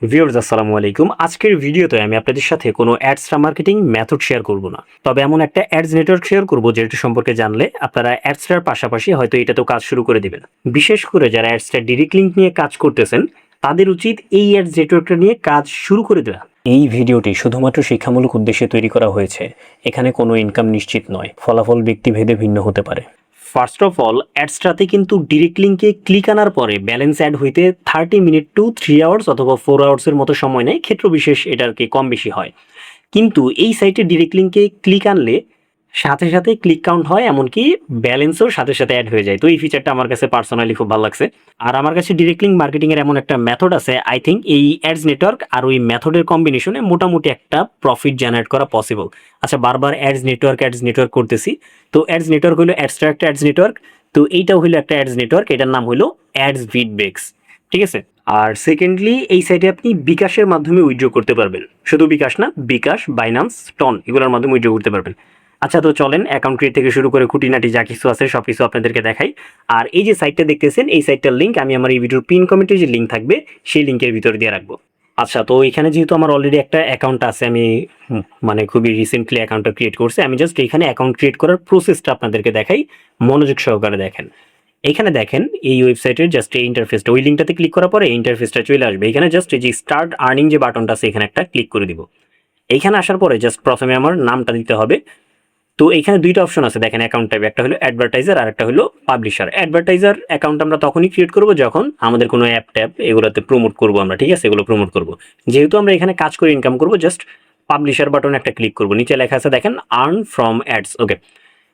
Viewers আসসালামু আলাইকুম। আজকের ভিডিওতে আমি আপনাদের সাথে কোনো অ্যাডস মার্কেটিং মেথড শেয়ার করব না। তবে এমন একটা অ্যাডস নেটওয়ার্ক শেয়ার করব যেটা সম্পর্কে জানলে আপনারা অ্যাডসটার পাশাপাশি হয়তো এটাতেও কাজ শুরু করে দিবেন। বিশেষ করে যারা অ্যাডসটা ডিরেক্ট লিংক নিয়ে কাজ করতেছেন তাদের উচিত এই অ্যাডস নেটওয়ার্কটা নিয়ে কাজ শুরু করে দেওয়া। এই ভিডিওটি শুধুমাত্র শিক্ষামূলক উদ্দেশ্যে তৈরি করা হয়েছে। এখানে কোনো ইনকাম নিশ্চিত নয়। ফলাফল ব্যক্তিভেদে ভিন্ন হতে পারে। ফার্স্ট অফ অল অ্যাডসটাতে কিন্তু ডিরেক্ট লিঙ্কে ক্লিক আনার পরে ব্যালেন্স অ্যাড হইতে 30 মিনিট টু 3 আওয়ার্স অথবা 4 আওয়ার্সের মতো সময় নেয়, ক্ষেত্র বিশেষ এটা আর কি কম বেশি হয়। কিন্তু এই সাইটে ডিরেক্ট লিঙ্কে ক্লিক আনলে সাথে সাথে ক্লিক কাউন্ট হয়, এমনকি ব্যালেন্সও সাথে সাথে অ্যাড হয়ে যায়। তো এই ফিচারটা আমার কাছে পার্সোনালি খুব ভালো লাগছে। আর আমার কাছে ডিরেক্ট লিঙ্ক মার্কেটিং এর এমন একটা মেথড আছে, আই থিঙ্ক এই অ্যাডস নেটওয়ার্ক আর ওই মেথডের কম্বিনেশনে মোটামুটি একটা প্রফিট জেনারেট করা পসিবল। আচ্ছা, বারবার অ্যাডস নেটওয়ার্ক করতেছি। তো অ্যাডস নেটওয়ার্ক হলো অ্যাডস্ট্রাক্ট অ্যাডস নেটওয়ার্ক। তো এইটাও হলো একটা অ্যাডস নেটওয়ার্ক, এটার নাম হলো অ্যাডস ফিডব্যাকস। ঠিক আছে। আর সেকেন্ডলি এই সাইটে আপনি বিকাশের মাধ্যমে উইথড্র করতে পারবেন। শুধু বিকাশ না, বিকাশ, বাইন্যান্স, টন এগুলোর মাধ্যমে উইথড্র করতে পারবেন। আচ্ছা, তো চলেন অ্যাকাউন্ট ক্রিয়েট থেকে শুরু করে খুঁটিনাটি যা কিছু আছে সব কিছু আপনাদেরকে দেখাই। আর এই যে সাইটটা দেখতেছেন, এই সাইটটার লিঙ্ক আমি আমার এই ভিডিওর পিন কমেন্টে যে লিঙ্ক থাকবে সেই লিঙ্কের ভিতর দিয়ে রাখবো। আচ্ছা, তো এখানে যেহেতু আমার অলরেডি একটা অ্যাকাউন্ট আছে, আমি মানে খুবই রিসেন্টলি অ্যাকাউন্টটা ক্রিয়েট করছি। আমি জাস্ট এখানে অ্যাকাউন্ট ক্রিয়েট করার প্রসেসটা আপনাদেরকে দেখাই, মনোযোগ সহকারে দেখেন। এখানে দেখেন এই ওয়েবসাইটের জাস্ট এই ইন্টারফেসটা, ওই লিঙ্কটাতে ক্লিক করার পরে এই ইন্টারফেসটা চলে আসবে। এখানে জাস্ট এই যে স্টার্ট আর্নিং যে বাটনটা আছে এখানে একটা ক্লিক করে দিব। এইখানে আসার পরে জাস্ট প্রথমে আমার নামটা দিতে হবে। তো এখানে দুইটা অপশন আছে দেখেন অ্যাকাউন্ট টাইপ, একটা হলো অ্যাডভার্টাইজার আর একটা হলো পাবলিশার। অ্যাডভার্টাইজার অ্যাকাউন্ট আমরা তখনই ক্রিয়েট করব যখন আমাদের কোনো অ্যাপ ট্যাপ এগুলোতে প্রমোট করব আমরা, ঠিক আছে, এগুলো প্রমোট করব। যেহেতু আমরা এখানে কাজ করে ইনকাম করব, জাস্ট পাবলিশার বাটন একটা ক্লিক করব। নিচে লেখা আছে দেখেন আর্ন ফ্রম অ্যাডস। ওকে,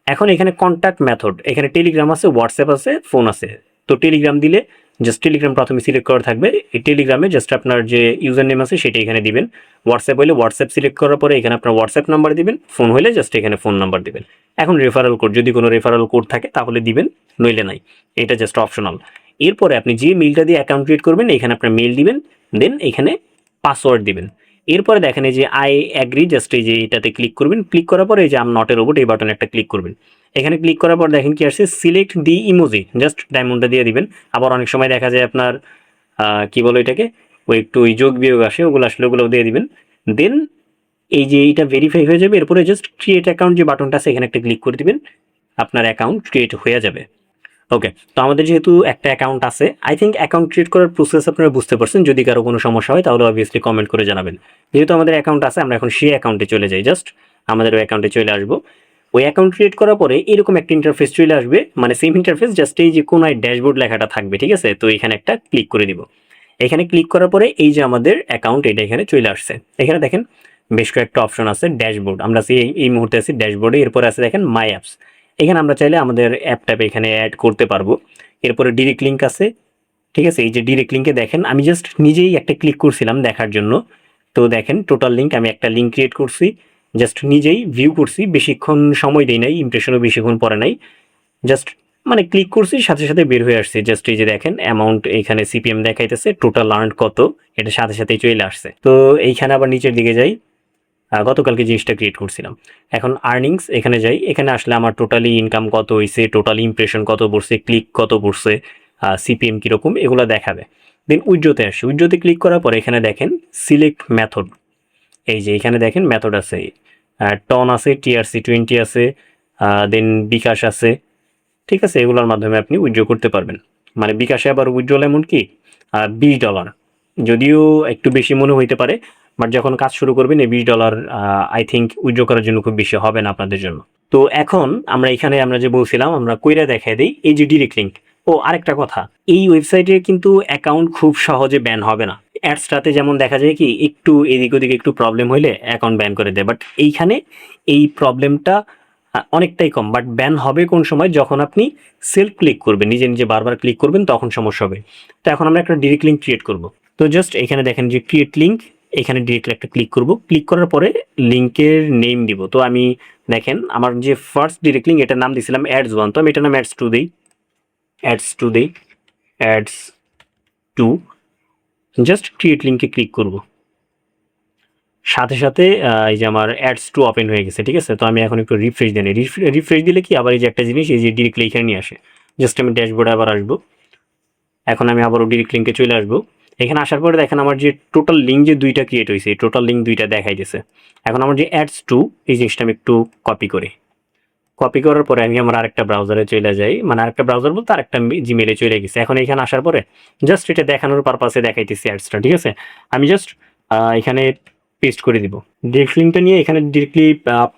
এখন এখানে কন্ট্যাক্ট মেথড, এখানে টেলিগ্রাম আছে, হোয়াটসঅ্যাপ আছে, ফোন আছে। তো টেলিগ্রাম দিলে জাস্ট টেলিগ্রাম প্রথমে সিলেক্ট করা থাকবে। এই টেলিগ্রামে জাস্ট আপনার যে ইউজার নেম আছে সেটা এখানে দিবেন। হোয়াটসঅ্যাপ হলে হোয়াটসঅ্যাপ সিলেক্ট করার পরে এখানে আপনার হোয়াটসঅ্যাপ নাম্বার দিবেন। ফোন হলে জাস্ট এখানে ফোন নাম্বার দিবেন। এখন রেফারেল কোড, যদি কোনো রেফারেল কোড থাকে তাহলে দিবেন, নইলে নাই। এটা জাস্ট অপশনাল। এরপরে আপনি যে মেইলটা দিয়ে অ্যাকাউন্ট ক্রিয়েট করবেন এখানে আপনার মেইল দিবেন, দেন এখানে পাসওয়ার্ড দিবেন। এরপরে দেখেন এই যে আই অ্যাগ্রি, জাস্ট এই যে এটাতে ক্লিক করবেন। ক্লিক করার পরে এই যে আম নট এ রোবট এই বাটনে একটা ক্লিক করবেন। এখানে ক্লিক করার পর দেখেন কি আসছে, সিলেক্ট দি ইমোজি, জাস্ট ডায়মন্ডটা দিয়ে দিবেন। আবার অনেক সময় দেখা যায় আপনার কি বলো এটাকে, ওই একটু ওই যোগ বিয়োগ আসে, ওগুলো আসলে ওগুলো দিয়ে দিবেন। দেন এই যে এইটা ভেরিফাই হয়ে যাবে। এরপরে জাস্ট ক্রিয়েট অ্যাকাউন্ট যে বাটনটা আছে এখানে একটা ক্লিক করে দিবেন, আপনার অ্যাকাউন্ট ক্রিয়েট হয়ে যাবে। ওকে, তো আমাদের যেহেতু একটা অ্যাকাউন্ট আছে, আই থিঙ্ক অ্যাকাউন্ট ক্রিয়েট করার প্রসেস আপনারা বুঝতে পারছেন। যদি কারো কোনো সমস্যা হয় তাহলে অবভিয়াসলি কমেন্ট করে জানাবেন। যেহেতু আমাদের অ্যাকাউন্ট আছে, আমরা এখন সেই অ্যাকাউন্টে চলে যাই। জাস্ট আমাদের ওই অ্যাকাউন্টে চলে আসবো। ওই অ্যাকাউন্ট ক্রিয়েট করার পরে এরকম একটা ইন্টারফেস চলে আসবে, মানে সেম ইন্টারফেস, জাস্ট এই যে কোনায় ড্যাশবোর্ড লেখাটা থাকবে, ঠিক আছে। তো এখানে একটা ক্লিক করে দিব। এখানে ক্লিক করার পরে এই যে আমাদের অ্যাকাউন্ট এটা এখানে চলে আসছে। এখানে দেখেন বেশ কয়েকটা অপশন আছে। ড্যাশবোর্ড, আমরা এই মুহূর্তে আছি ড্যাশবোর্ডে। এরপরে আছে দেখেন মাই অ্যাপস। এখানে আমরা চাইলে আমাদের অ্যাপটাকে এখানে অ্যাড করতে পারবো। এরপরে ডিরেক্ট লিঙ্ক আছে, ঠিক আছে। এই যে ডিরেক্ট লিঙ্কে দেখেন আমি জাস্ট নিজেই একটা ক্লিক করছিলাম দেখার জন্য। তো দেখেন টোটাল লিঙ্ক, আমি একটা লিঙ্ক ক্রিয়েট করছি, জাস্ট নিজেই ভিউ করছি, বেশিক্ষণ সময় দেই নাই, ইমপ্রেশনও বেশিক্ষণ পরে নাই। জাস্ট মানে ক্লিক করছি, সাথে সাথে বের হয়ে আসছে। জাস্ট এই যে দেখেন অ্যামাউন্ট এখানে সিপিএম দেখাইতেছে, টোটাল আর্ন কত, এটা সাথে সাথেই চলে আসছে। তো এইখানে আবার নিচের দিকে যাই, গতকালকে জিনিসটা ক্রিয়েট করছিলাম। এখন আর্নিংস এখানে যাই, এখানে আসলে আমার টোটালি ইনকাম কত হয়েছে, টোটাল ইমপ্রেশন কত পড়ছে, ক্লিক কত পড়ছে, সিপিএম কীরকম, এগুলো দেখাবে। দেন উইড্রোতে আসে, উইড্রোতে ক্লিক করার পরে এখানে দেখেন সিলেক্ট মেথড। এই যে এখানে দেখেন মেথড আছে, টন আছে, TRC20 আছে, দেন বিকাশ আছে, ঠিক আছে। এগুলোর মাধ্যমে আপনি উইথড্র করতে পারবেন। মানে বিকাশে আবার উইথড্রল এমন কি $20, যদিও একটু বেশি মনে হইতে পারে, বাট যখন কাজ শুরু করবেন এই $20 আই থিঙ্ক উইথড্র করার জন্য খুব বেশি হবে না আপনাদের জন্য। তো এখন আমরা এখানে আমরা যে বলছিলাম আমরা কইরা দেখাই দিই এই যে ডিরেক্ট লিঙ্ক। ও আরেকটা কথা, এই ওয়েবসাইটে কিন্তু অ্যাকাউন্ট খুব সহজে ব্যান হবে না। অ্যাডসটাতে যেমন দেখা যায় কি একটু এদিক ওদিক একটু প্রবলেম হইলে অ্যাকাউন্ট ব্যান করে দেয়, বাট এইখানে এই প্রবলেমটা অনেকটাই কম। বাট ব্যান হবে কোন সময়, যখন আপনি সেলফ ক্লিক করবেন, নিজে নিজে বারবার ক্লিক করবেন, তখন সমস্যা হবে। তো এখন আমরা একটা ডিরেক্ট লিঙ্ক ক্রিয়েট করব। তো জাস্ট এখানে দেখেন যে ক্রিয়েট লিঙ্ক, এখানে ডিরেক্টলি একটা ক্লিক করব। ক্লিক করার পরে লিঙ্কের নেম দিব। তো আমি দেখেন আমার যে ফার্স্ট ডিরেক্ট লিঙ্ক এটার নাম দিয়েছিলাম অ্যাডস 1, তো আমি এটার নাম অ্যাডস 2 দিই। অ্যাডস 2 জাস্ট ক্রিয়েট লিঙ্কে ক্লিক করব। সাথে সাথে এই যে আমার অ্যাডস 2 ওপেন হয়ে গেছে, ঠিক আছে। তো আমি এখন একটু রিফ্রেশ দিই। রিফ্রেশ দিলে কি আবার এই যে একটা জিনিস, এই যে ডিরেক্টলি এখানে নিয়ে আসে। জাস্ট আমি ড্যাশবোর্ডে আবার আসবো। এখন আমি আবারও ডিরেক্ট লিঙ্কে চলে আসবো। এখানে আসার পরে দেখেন আমার যে টোটাল লিঙ্ক যে দুইটা ক্রিয়েট হয়েছে, এই টোটাল লিঙ্ক দুইটা দেখাই দিছে। এখন আমার যে অ্যাডস টু, এই জিনিসটা আমি একটু কপি করি। কপি করার পরে আমি আমার আরেকটা ব্রাউজারে চলে যাই, মানে আরেকটা ব্রাউজার বলতে আরেকটা জিমেলে চলে গেছে। এখন এখানে আসার পরে জাস্ট এটা দেখানোর পারপাসে দেখাইতেছি অ্যাডসটা, ঠিক আছে। আমি জাস্ট এখানে পেস্ট করে দিব, ডিরেক্ট লিঙ্কটা নিয়ে এখানে ডিরেক্টলি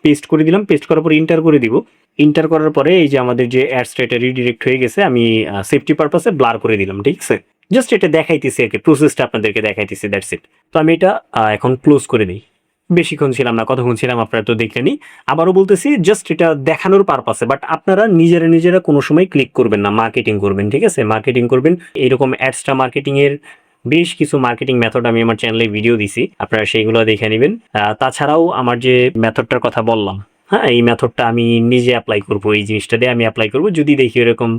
পেস্ট করে দিলাম। পেস্ট করার পরে ইন্টার করে দিব। ইন্টার করার পরে এই যে আমাদের যে অ্যাডসটা এটা রিডিরেক্ট হয়ে গেছে, আমি সেফটি পারপাসে ব্লার করে দিলাম, ঠিক আছে। জাস্ট এটা দেখাইতেছি আর কি, প্রসেসটা আপনাদেরকে দেখাইতেছি, দ্যাটস ইট। তো আমি এটা এখন ক্লোজ করে দিই। বেশিক্ষণ ছিলাম না, কতক্ষণ ছিলাম আপনারা তো দেখলেনই। আবারও বলতেছি, জাস্ট এটা দেখানোর পারপাসে, বাট আপনারা নিজেরা কোনো সময় ক্লিক করবেন না, মার্কেটিং করবেন, ঠিক আছে। মার্কেটিং করবেন এইরকম অ্যাডসটা মার্কেটিং এর বেশ কিছু মার্কেটিং মেথড আমি আমার চ্যানেলে ভিডিও দিছি, আপনারা সেইগুলো দেখে নেবেন। তাছাড়াও আমার যে মেথডটার কথা বললাম, হ্যাঁ, এই মেথডটা আমি নিজে অ্যাপ্লাই করব, এই জিনিসটা দিয়ে আমি অ্যাপ্লাই করব। যদি দেখি এরকম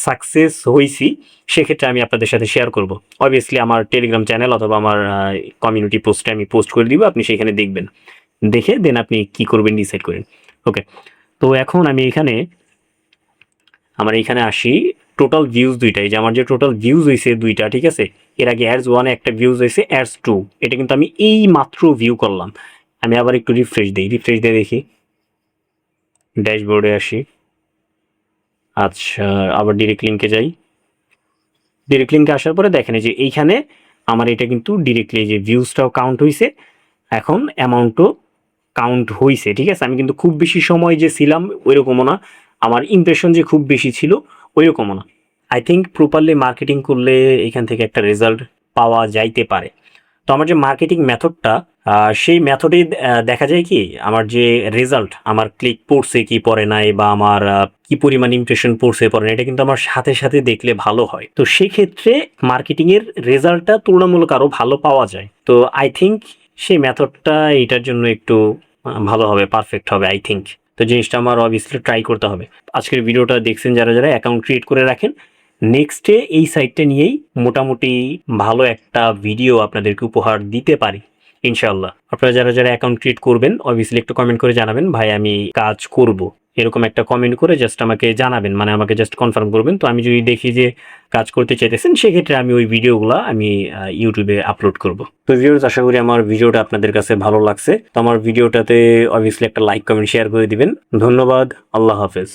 সাকসেস হয়েছি, সেক্ষেত্রে আমি আপনাদের সাথে শেয়ার করব। অবভিয়াসলি আমার টেলিগ্রাম চ্যানেল অথবা আমার কমিউনিটি পোস্টে আমি পোস্ট করে দিব, আপনি সেখানে দেখবেন, দেখে দেন আপনি কি করবেন ডিসাইড করেন। ওকে, তো এখন আমি আমার এইখানে আসি। টোটাল ভিউজ দুইটাই, যে আমার যে টোটাল ভিউজ হয়েছে দুইটা, ঠিক আছে। এর আগে অ্যাডস ওয়ানে একটা ভিউজ হয়েছে, অ্যাডস টু এটা কিন্তু আমি এই মাত্র ভিউ করলাম। আমি আবার একটু রিফ্রেশ দিই, রিফ্রেশ দিয়ে দেখি, ড্যাশবোর্ডে আসি। আচ্ছা, আবার ডিরেক্ট লিঙ্কে যাই। ডিরেক্ট লিঙ্কে আসার পরে দেখেন যে এইখানে আমার এটা কিন্তু ডিরেক্টলি যে ভিউজটাও কাউন্ট হয়েছে, এখন অ্যামাউন্টও কাউন্ট হয়েছে, ঠিক আছে। আমি কিন্তু খুব বেশি সময় যে ছিলাম ওইরকমও না, আমার ইমপ্রেশন যে খুব বেশি ছিল ওইরকমও না। আই থিঙ্ক প্রপারলি মার্কেটিং করলে এখান থেকে একটা রেজাল্ট পাওয়া যাইতে পারে। তো আমার যে মার্কেটিং মেথডটা, সেই মেথডে দেখা যায় কি আমার যে রেজাল্ট, আমার ক্লিক পড়ছে কি পড়ে নাই, বা আমার কি পরিমাণ ইমপ্রেশন পড়ছে পড়ে না, এটা কিন্তু আমার সাথে সাথে দেখলে ভালো হয়। তো সেক্ষেত্রে মার্কেটিংয়ের রেজাল্টটা তুলনামূলক আরও ভালো পাওয়া যায়। তো আই থিঙ্ক সেই মেথডটা এটার জন্য একটু ভালো হবে, পারফেক্ট হবে আই থিঙ্ক। তো জিনিসটা আমার অবভিয়াসলি ট্রাই করতে হবে। আজকের ভিডিওটা দেখছেন যারা যারা অ্যাকাউন্ট ক্রিয়েট করে রাখেন, নেক্সটে এই সাইটটা নিয়েই মোটামুটি ভালো একটা ভিডিও আপনাদেরকে উপহার দিতে পারি ইনশাআল্লাহ। আপনারা যারা যারা অ্যাকাউন্ট ক্রিয়েট করবেন অবভিয়াসলি একটু কমেন্ট করে জানাবেন, ভাই আমি কাজ করব, এরকম একটা কমেন্ট করে জাস্ট আমাকে জানাবেন, মানে আমাকে জাস্ট কনফার্ম করবেন। তো আমি যদি দেখি যে কাজ করতে চাইতেছেন, সেক্ষেত্রে আমি ওই ভিডিওগুলো আমি ইউটিউবে আপলোড করব। তো ভিউয়ার্স, আশা করি আমার ভিডিওটা আপনাদের কাছে ভালো লাগছে। তো আমার ভিডিওটাতে অবভিয়াসলি একটা লাইক কমেন্ট শেয়ার করে দিবেন। ধন্যবাদ, আল্লাহ হাফেজ।